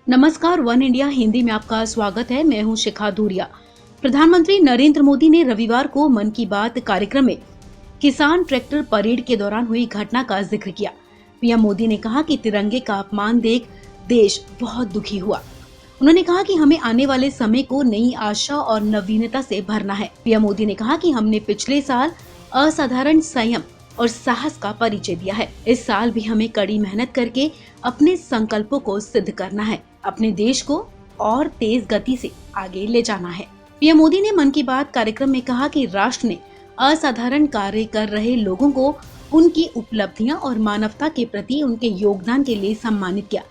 नमस्कार, one India Hindi में आपका स्वागत है। मैं हूं शिखा धूरिया। प्रधानमंत्री नरेंद्र मोदी ने रविवार को मन की बात कार्यक्रम में किसान ट्रैक्टर परेड के दौरान हुई घटना का जिक्र किया। पीएम मोदी ने कहा कि तिरंगे का अपमान देख देश बहुत दुखी हुआ। उन्होंने कहा कि हमें आने वाले समय को नई आशा और नवीनता से भरना है। पीएम मोदी ने कहा कि हमने पिछले साल असाधारण संयम और साहस का परिचय दिया है। इस साल भी हमें कड़ी मेहनत करके अपने संकल्पों को सिद्ध करना है, अपने देश को और तेज गति से आगे ले जाना है। पीएम मोदी ने मन की बात कार्यक्रम में कहा कि राष्ट्र ने असाधारण कार्य कर रहे लोगों को उनकी उपलब्धियां और मानवता के प्रति उनके योगदान के लिए सम्मानित किया।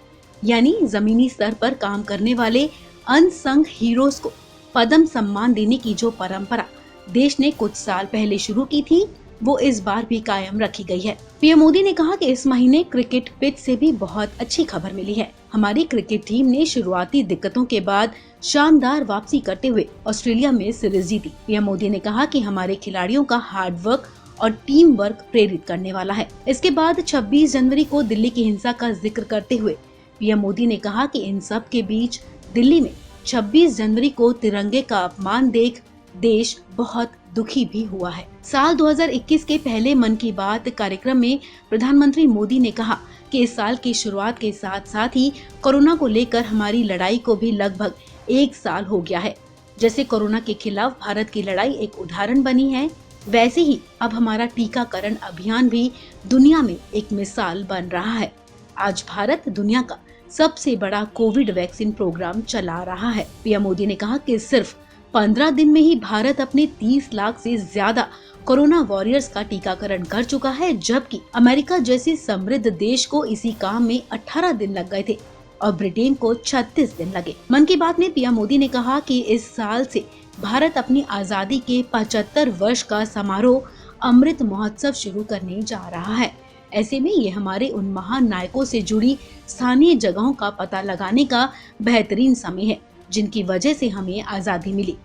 यानी जमीनी स्तर पर काम करने वाले अनसंग हीरोज को पद्म सम्मान देने की जो परंपरा देश ने कुछ साल पहले शुरू की थी, वो इस बार भी कायम रखी गई है। पीएम मोदी ने कहा कि इस महीने क्रिकेट पिच से भी बहुत अच्छी खबर मिली है। हमारी क्रिकेट टीम ने शुरुआती दिक्कतों के बाद शानदार वापसी करते हुए ऑस्ट्रेलिया में सीरीज जीती। पीएम मोदी ने कहा कि हमारे खिलाड़ियों का हार्ड वर्क और टीम वर्क प्रेरित करने वाला है। इसके बाद 26 जनवरी को दिल्ली की हिंसा का जिक्र करते हुए पीएम मोदी ने कहा कि इन सब के बीच दिल्ली में 26 जनवरी को तिरंगे का अपमान देख देश बहुत दुखी भी हुआ है। साल 2021 के पहले मन की बात कार्यक्रम में प्रधानमंत्री मोदी ने कहा कि इस साल की शुरुआत के साथ साथ ही कोरोना को लेकर हमारी लड़ाई को भी लगभग 1 साल हो गया है। जैसे कोरोना के खिलाफ भारत की लड़ाई एक उदाहरण बनी है, वैसे ही अब हमारा टीकाकरण अभियान भी दुनिया में एक मिसाल बन रहा है। आज भारत दुनिया का सबसे बड़ा कोविड वैक्सीन प्रोग्राम चला रहा है। पीएम मोदी ने कहा कि सिर्फ 15 दिन में ही भारत अपने 30 लाख से ज्यादा कोरोना वॉरियर्स का टीकाकरण कर चुका है, जबकि अमेरिका जैसे समृद्ध देश को इसी काम में 18 दिन लग गए थे और ब्रिटेन को 36 दिन लगे। मन की बात में पीएम मोदी ने कहा कि इस साल से भारत अपनी आजादी के 75 वर्ष का समारोह अमृत महोत्सव शुरू करने जा रहा है। ऐसे में ये हमारे उन महान नायकों से जुड़ी स्थानीय जगहों का पता लगाने का बेहतरीन समय है जिनकी वजह से हमें आजादी मिली।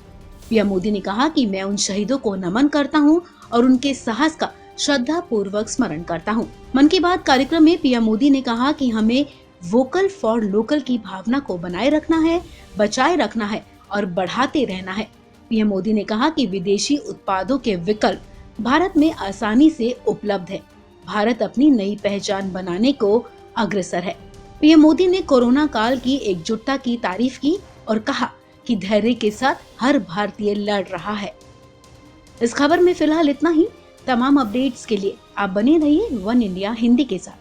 पीएम मोदी ने कहा कि मैं उन शहीदों को नमन करता हूं और उनके साहस का श्रद्धा पूर्वक स्मरण करता हूं। मन की बात कार्यक्रम में पीएम मोदी ने कहा कि हमें वोकल फॉर लोकल की भावना को बनाए रखना है, बचाए रखना है और बढ़ाते रहना है। पीएम मोदी ने कहा कि विदेशी उत्पादों के विकल्प भारत में आसानी से उपलब्ध है। भारत अपनी नई पहचान बनाने को अग्रसर है। पीएम मोदी ने कोरोना काल की एकजुटता की तारीफ की और कहा कि धैर्य के साथ हर भारतीय लड़ रहा है। इस खबर में फिलहाल इतना ही। तमाम अपडेट्स के लिए आप बने रहिए वन इंडिया हिंदी के साथ।